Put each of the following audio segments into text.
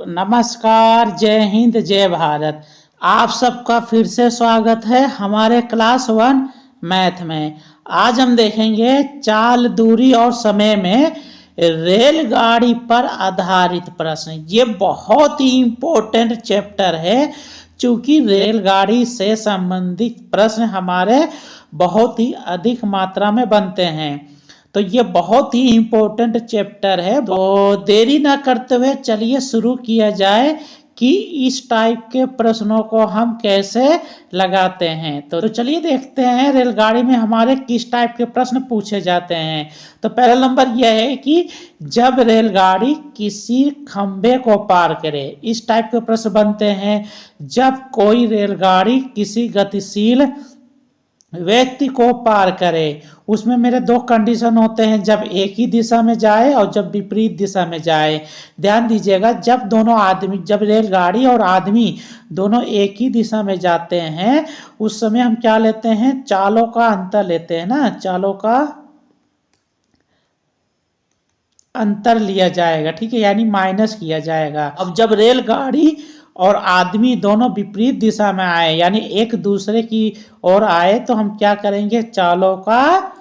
नमस्कार, जय हिंद, जय भारत। आप सबका फिर से स्वागत है हमारे क्लास 1 मैथ में। आज हम देखेंगे चाल, दूरी और समय में रेलगाड़ी पर आधारित प्रश्न। ये बहुत ही इम्पोर्टेंट चैप्टर है, क्योंकि रेलगाड़ी से संबंधित प्रश्न हमारे बहुत ही अधिक मात्रा में बनते हैं। तो ये बहुत ही इम्पोर्टेंट चैप्टर है। तो देरी ना करते हुए चलिए शुरू किया जाए कि इस टाइप के प्रश्नों को हम कैसे लगाते हैं। तो चलिए देखते हैं रेलगाड़ी में हमारे किस टाइप के प्रश्न पूछे जाते हैं। तो पहला नंबर यह है कि जब रेलगाड़ी किसी खंभे को पार करे, इस टाइप के प्रश्न बनते हैं। जब कोई रेलगाड़ी किसी गतिशील व्यक्ति को पार करे, उसमें मेरे दो कंडीशन होते हैं, जब एक ही दिशा में जाए और जब विपरीत दिशा में जाए। ध्यान दीजिएगा, जब दोनों आदमी, जब रेलगाड़ी और आदमी दोनों एक ही दिशा में जाते हैं, उस समय हम क्या लेते हैं, चालों का अंतर लेते हैं ना, चालों का अंतर लिया जाएगा, ठीक है, यानी माइनस किया जाएगा। अब जब रेलगाड़ी और आदमी दोनों विपरीत दिशा में आए, यानी एक दूसरे की ओर आए, तो हम क्या करेंगे, चालों का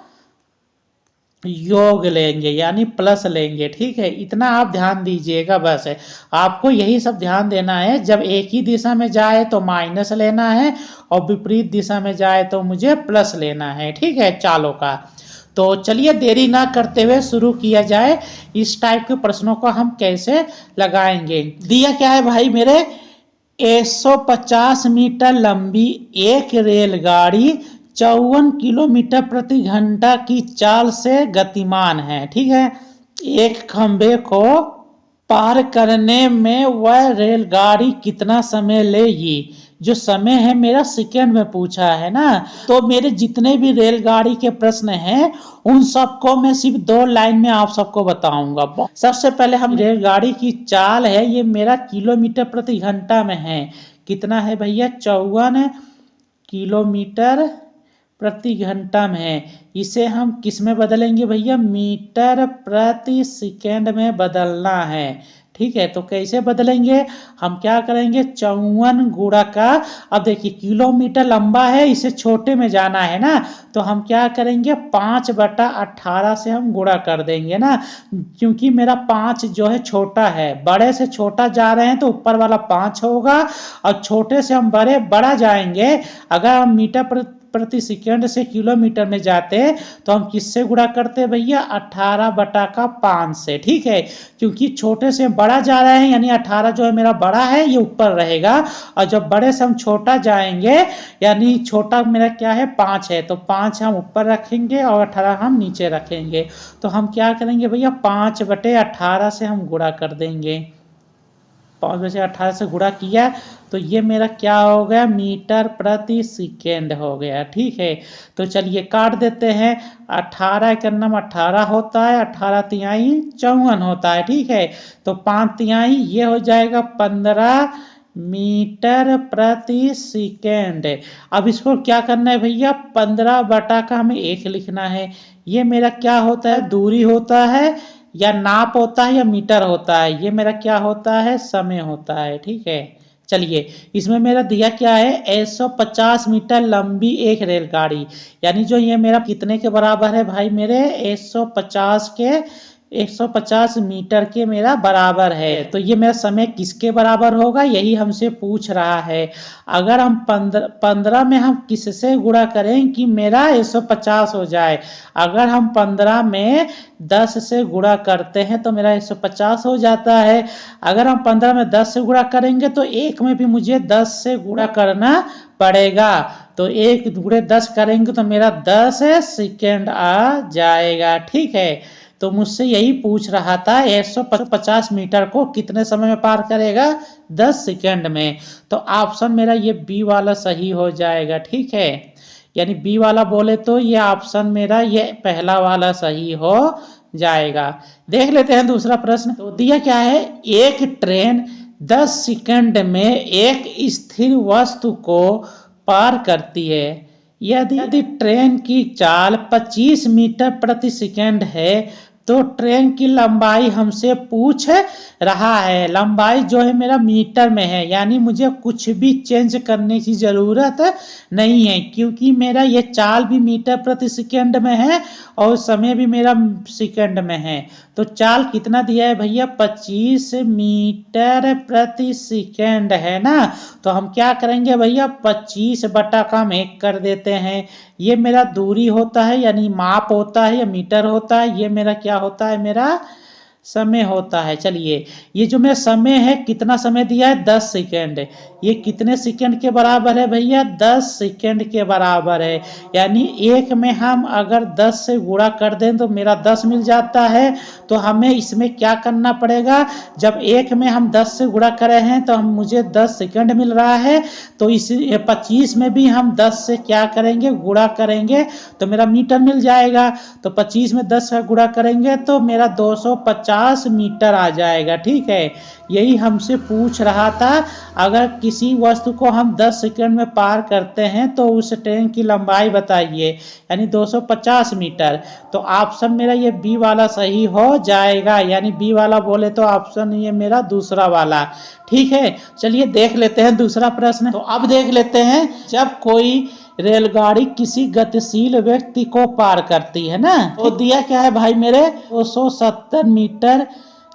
योग लेंगे, यानी प्लस लेंगे। ठीक है, इतना आप ध्यान दीजिएगा, बस है आपको यही सब ध्यान देना है। जब एक ही दिशा में जाए तो माइनस लेना है और विपरीत दिशा में जाए तो मुझे प्लस लेना है। ठीक है, चालों का। तो चलिए देरी ना करते हुए शुरू किया जाए, इस टाइप के प्रश्नों को हम कैसे लगाएंगे। दिया क्या है भाई मेरे, 150 मीटर लंबी एक रेलगाड़ी 54 किलोमीटर प्रति घंटा की चाल से गतिमान है। ठीक है, एक खंभे को पार करने में वह रेलगाड़ी कितना समय लेगी। जो समय है मेरा सेकंड में पूछा है ना। तो मेरे जितने भी रेलगाड़ी के प्रश्न हैं उन सबको मैं सिर्फ 2 लाइन में आप सबको बताऊंगा। सबसे पहले हम रेलगाड़ी की चाल है, ये मेरा किलोमीटर प्रति घंटा में है। कितना है भैया, 54 किलोमीटर प्रति घंटा में है। इसे हम किस में बदलेंगे भैया, मीटर प्रति सेकंड में बदलना है। ठीक है, तो कैसे बदलेंगे, हम क्या करेंगे, 54 गुणा का, अब देखिए किलोमीटर लंबा है, इसे छोटे में जाना है ना, तो हम क्या करेंगे, 5/18 से हम गुणा कर देंगे ना, क्योंकि मेरा 5 जो है छोटा है, बड़े से छोटा जा रहे हैं तो ऊपर वाला 5 होगा, और छोटे से हम बड़ा जाएंगे। अगर हम मीटर प्रति सेकंड से किलोमीटर में जाते तो हम किससे गुणा करते भैया, 18/5 से। ठीक है, क्योंकि छोटे से बड़ा जा रहे हैं, यानी 18 जो है मेरा बड़ा है, ये ऊपर रहेगा, और जब बड़े से हम छोटा जाएंगे, यानी छोटा मेरा क्या है, 5 है, तो 5 हम ऊपर रखेंगे और 18 हम नीचे रखेंगे। तो हम क्या करेंगे भैया, 5/18 से हम गुणा कर देंगे। 5/18 से गुणा किया तो ये मेरा क्या हो गया, मीटर प्रति सेकेंड हो गया। ठीक है, तो चलिए काट देते हैं। 18 के नम 18 होता है, 18 तिहाई 54 होता है। ठीक है, तो 5 तिहाई ये हो जाएगा 15 मीटर प्रति सेकेंड। अब इसको क्या करना है भैया, 15 बटा का हमें 1 लिखना है। ये मेरा क्या होता है, दूरी होता है, या नाप होता है, या मीटर होता है। ये मेरा क्या होता है, समय होता है। ठीक है, चलिए इसमें मेरा दिया क्या है, 150 मीटर लंबी एक रेलगाड़ी, यानी जो ये मेरा कितने के बराबर है भाई, मेरे 150 मीटर के मेरा बराबर है। तो ये मेरा समय किसके बराबर होगा, यही हमसे पूछ रहा है। अगर हम 15 में हम किससे गुणा करें कि मेरा 150 हो जाए, अगर हम 15 में 10 से गुणा करते हैं तो मेरा 150 हो जाता है। अगर हम 15 में 10 से गुणा करेंगे तो एक में भी मुझे 10 से गुणा करना पड़ेगा, तो 1 गुणे 10 करेंगे तो मेरा 10 सेकेंड आ जाएगा। ठीक है, तो मुझसे यही पूछ रहा था, 150 मीटर को कितने समय में पार करेगा, 10 सेकेंड में। तो ऑप्शन मेरा ये बी वाला सही हो जाएगा। ठीक है, यानी बी वाला बोले तो ये ऑप्शन मेरा ये पहला वाला सही हो जाएगा। देख लेते हैं दूसरा प्रश्न। तो दिया क्या है, एक ट्रेन 10 सेकंड में एक स्थिर वस्तु को पार करती है। यदि ट्रेन की चाल 25 मीटर प्रति सेकंड है तो ट्रेन की लंबाई हमसे पूछ रहा है। लंबाई जो है मेरा मीटर में है, यानी मुझे कुछ भी चेंज करने की ज़रूरत नहीं है, क्योंकि मेरा ये चाल भी मीटर प्रति सेकंड में है और समय भी मेरा सेकंड में है। तो चाल कितना दिया है भैया, 25 मीटर प्रति सेकंड है ना। तो हम क्या करेंगे भैया, 25 बटा का हम 1 कर देते हैं। ये मेरा दूरी होता है, यानी माप होता है या मीटर होता है। ये मेरा क्या होता है, मेरा समय होता है। चलिए, ये जो मेरा समय है, कितना समय दिया है, 10 सेकंड। ये कितने सेकंड के बराबर है भैया, 10 सेकंड के बराबर है। यानी एक में हम अगर 10 से गुणा कर दें तो मेरा 10 मिल जाता है। तो हमें इसमें क्या करना पड़ेगा, जब एक में हम 10 से गुणा करे हैं तो हम मुझे 10 सेकंड मिल रहा है। तो इस 25 में भी हम 10 से क्या करेंगे, गुणा करेंगे तो मेरा मीटर मिल जाएगा। तो 25 में 10 का गुणा करेंगे तो मेरा 250 मीटर आ जाएगा। ठीक है, यही हमसे पूछ रहा था। अगर किसी वस्तु को हम 10 सेकंड में पार करते हैं तो उस ट्रेन की लंबाई बताइए, यानी 250 मीटर। तो ऑप्शन मेरा ये बी वाला सही हो जाएगा, यानी बी वाला बोले तो ऑप्शन ये मेरा दूसरा वाला। ठीक है, चलिए देख लेते हैं दूसरा प्रश्न। तो अब देख लेते हैं, जब कोई रेलगाड़ी किसी गतिशील व्यक्ति को पार करती है ना, तो दिया क्या है भाई मेरे, 270 मीटर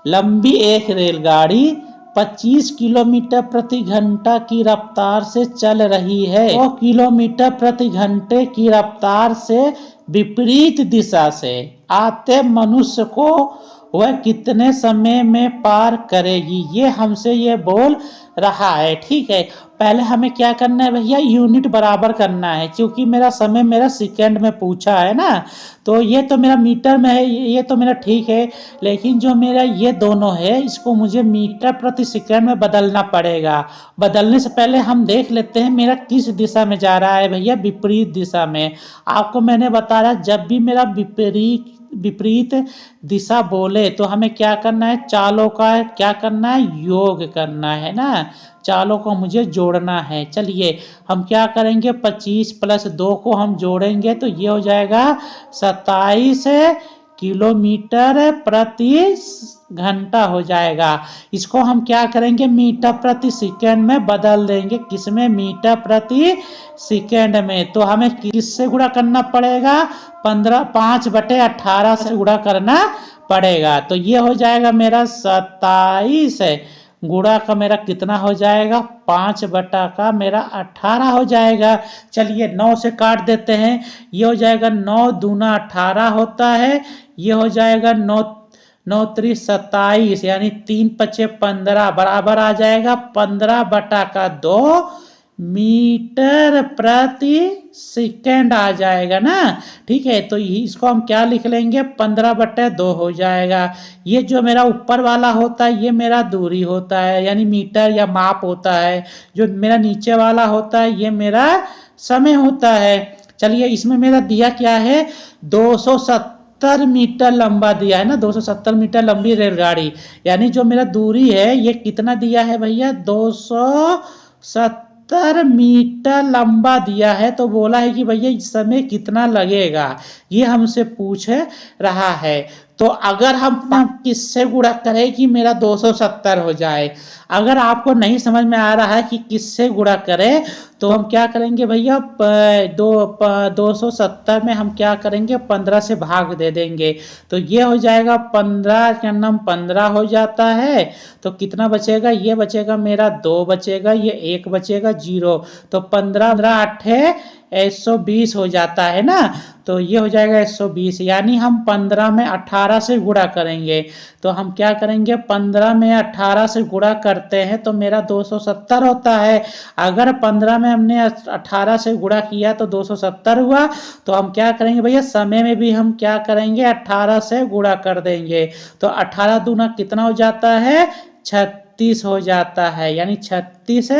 लंबी एक रेलगाड़ी 25 किलोमीटर प्रति घंटा की रफ्तार से चल रही है। 100 किलोमीटर प्रति घंटे की रफ्तार से विपरीत दिशा से आते मनुष्य को वह कितने समय में पार करेगी, ये हमसे ये बोल रहा है। ठीक है, पहले हमें क्या करना है भैया, यूनिट बराबर करना है, क्योंकि मेरा समय मेरा सेकंड में पूछा है ना। तो ये तो मेरा मीटर में है, ये तो मेरा ठीक है, लेकिन जो मेरा ये दोनों है इसको मुझे मीटर प्रति सेकंड में बदलना पड़ेगा। बदलने से पहले हम देख लेते हैं मेरा किस दिशा में जा रहा है भैया, विपरीत दिशा में। आपको मैंने बताया जब भी मेरा विपरीत दिशा बोले तो हमें क्या करना है, चालों का क्या करना है, योग करना है ना, चालों को मुझे जोड़ना है। चलिए हम क्या करेंगे, 25 + 2 को हम जोड़ेंगे तो ये हो जाएगा 27 किलोमीटर प्रति घंटा हो जाएगा। इसको हम क्या करेंगे, मीटर प्रति सेकंड में बदल देंगे, किसमें, मीटर प्रति सेकंड में। तो हमें किससे गुणा करना पड़ेगा, 5/18 से गुणा करना पड़ेगा। तो ये हो जाएगा मेरा 27 गुणा का मेरा कितना हो जाएगा, 5/18 हो जाएगा। चलिए 9 से काट देते हैं, ये हो जाएगा 9 दूना 18 होता है। ये हो जाएगा 9 3 27, यानी 3 × 5 = 15 बराबर आ जाएगा 15/2 मीटर प्रति सेकंड आ जाएगा ना। ठीक है, तो इसको हम क्या लिख लेंगे, 15/2 हो जाएगा। ये जो मेरा ऊपर वाला होता है ये मेरा दूरी होता है, यानी मीटर या माप होता है। जो मेरा नीचे वाला होता है ये मेरा समय होता है। चलिए इसमें मेरा दिया क्या है, 270 मीटर लंबा दिया है ना, 270 मीटर लंबी रेलगाड़ी, यानी जो मेरा दूरी है ये कितना दिया है भैया, 270 मीटर लंबा दिया है। तो बोला है कि भैया इस समय कितना लगेगा, ये हमसे पूछ रहा है। तो अगर हम किससे गुणा करें कि मेरा 270 हो जाए, अगर आपको नहीं समझ में आ रहा है कि किससे गुणा करें तो हम क्या करेंगे भैया, 270 में हम क्या करेंगे, 15 से भाग दे देंगे। तो ये हो जाएगा 15 का नाम 15 हो जाता है। तो कितना बचेगा, ये बचेगा मेरा 2 बचेगा, ये 1 बचेगा 0। तो 15 8 120 हो जाता है ना। तो ये हो जाएगा 120, यानी हम 15 में 18 से गुणा करेंगे। तो हम क्या करेंगे, 15 में 18 से गुणा करते हैं तो मेरा 270 होता है। अगर 15 में हमने 18 से गुणा किया तो 270 हुआ। तो हम क्या करेंगे भैया, समय में भी हम क्या करेंगे, 18 से गुणा कर देंगे। तो 18 दूना कितना हो जाता है, 36 36 हो जाता है, यानी 36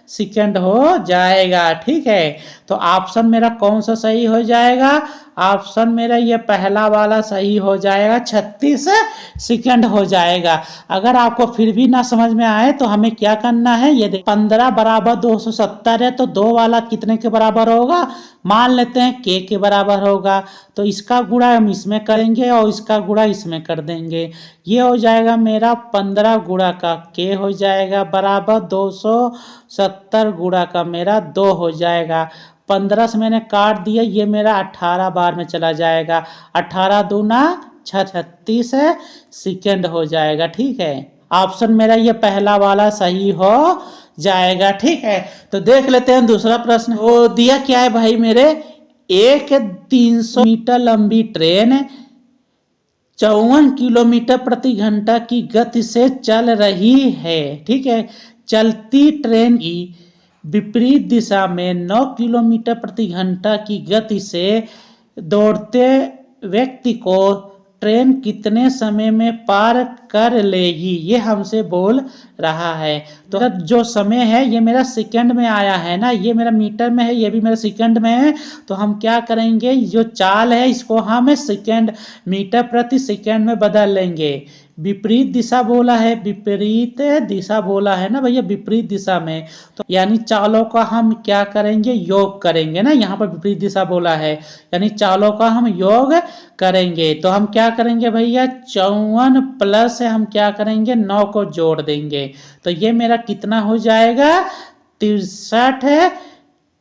सेकंड हो जाएगा। ठीक है, तो ऑप्शन मेरा कौन सा सही हो जाएगा? ऑप्शन मेरा ये पहला वाला सही हो जाएगा, 36 सेकंड हो जाएगा। अगर आपको फिर भी ना समझ में आए तो हमें क्या करना है, ये 15 बराबर 270 है, तो 2 वाला कितने के बराबर होगा? मान लेते हैं k के बराबर होगा, तो इसका गुणा हम इसमें करेंगे और इसका गुणा इसमें कर देंगे। ये हो जाएगा मेरा 15 गुणा का k हो जाएगा बराबर 270 गुणा का मेरा 2 हो जाएगा। 15 से मैंने काट दिया, ये मेरा 18 बार में चला जाएगा। 18 दूना 36 सेकंड हो जाएगा। ठीक है, ऑप्शन मेरा ये पहला वाला सही हो जाएगा। ठीक है, तो देख लेते हैं दूसरा प्रश्न। वो दिया क्या है भाई मेरे, एक 300 मीटर लंबी ट्रेन 54 किलोमीटर प्रति घंटा की गति से चल रही है। ठीक है, चलती ट्रेन की विपरीत दिशा में 9 किलोमीटर प्रति घंटा की गति से दौड़ते व्यक्ति को ट्रेन कितने समय में पार कर लेगी, ये हमसे बोल रहा है। तो जो समय है ये मेरा सेकंड में आया है ना, ये मेरा मीटर में है, ये भी मेरा सेकंड में है। तो हम क्या करेंगे, जो चाल है इसको हम सेकंड मीटर प्रति सेकंड में बदल लेंगे। विपरीत दिशा बोला है, विपरीत दिशा बोला है ना भैया, विपरीत दिशा में, तो यानी चालों का हम क्या करेंगे, योग करेंगे ना। यहाँ पर विपरीत दिशा बोला है, यानी चालों का हम योग करेंगे। तो हम क्या करेंगे भैया, 54 प्लस हम क्या करेंगे, 9 को जोड़ देंगे। तो ये मेरा कितना हो जाएगा, 63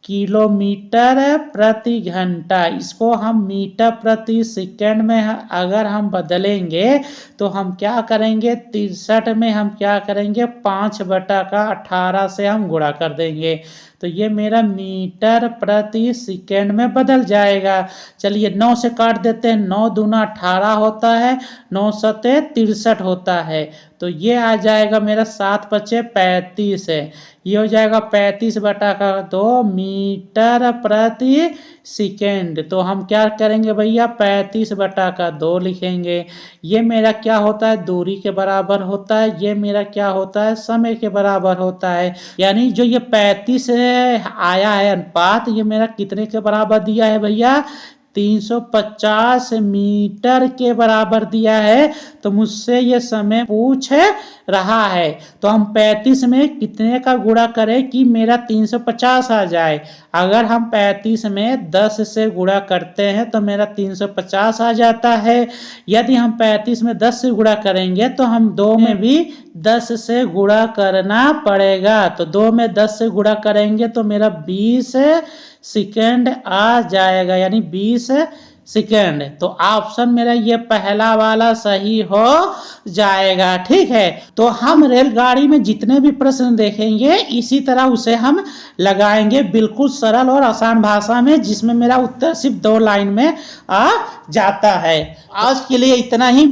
किलोमीटर प्रति घंटा। इसको हम मीटर प्रति सेकंड में अगर हम बदलेंगे तो हम क्या करेंगे, 63 में हम क्या करेंगे, 5/18 से हम गुणा कर देंगे। तो ये मेरा मीटर प्रति सेकंड में बदल जाएगा। चलिए 9 से काट देते हैं, 9 दूना 18 होता है, 9 सते 63 होता है। तो ये आ जाएगा मेरा 7 पचे 35 है, ये हो जाएगा 35/2 मीटर प्रति सेकंड। तो हम क्या करेंगे भैया, 35/2 लिखेंगे। ये मेरा क्या होता है, दूरी के बराबर होता है, ये मेरा क्या होता है, समय के बराबर होता है। यानी जो ये 35 आया है अनुपात, ये मेरा कितने के बराबर दिया है भैया, 350 मीटर के बराबर दिया है। तो मुझसे ये समय पूछ रहा है, तो हम 35 में कितने का गुणा करें कि मेरा 350 आ जाए। अगर हम 35 में 10 से गुणा करते हैं तो मेरा 350 आ जाता है। यदि हम 35 में 10 से गुणा करेंगे तो हम 2 में भी 10 से गुणा करना पड़ेगा। तो 2 में 10 से गुणा करेंगे तो मेरा 20 सेकंड आ जाएगा, यानी 20 सेकंड। तो ऑप्शन मेरा ये पहला वाला सही हो जाएगा। ठीक है, तो हम रेलगाड़ी में जितने भी प्रश्न देखेंगे इसी तरह उसे हम लगाएंगे, बिल्कुल सरल और आसान भाषा में, जिसमें मेरा उत्तर सिर्फ 2 लाइन में आ जाता है। आज के लिए इतना ही।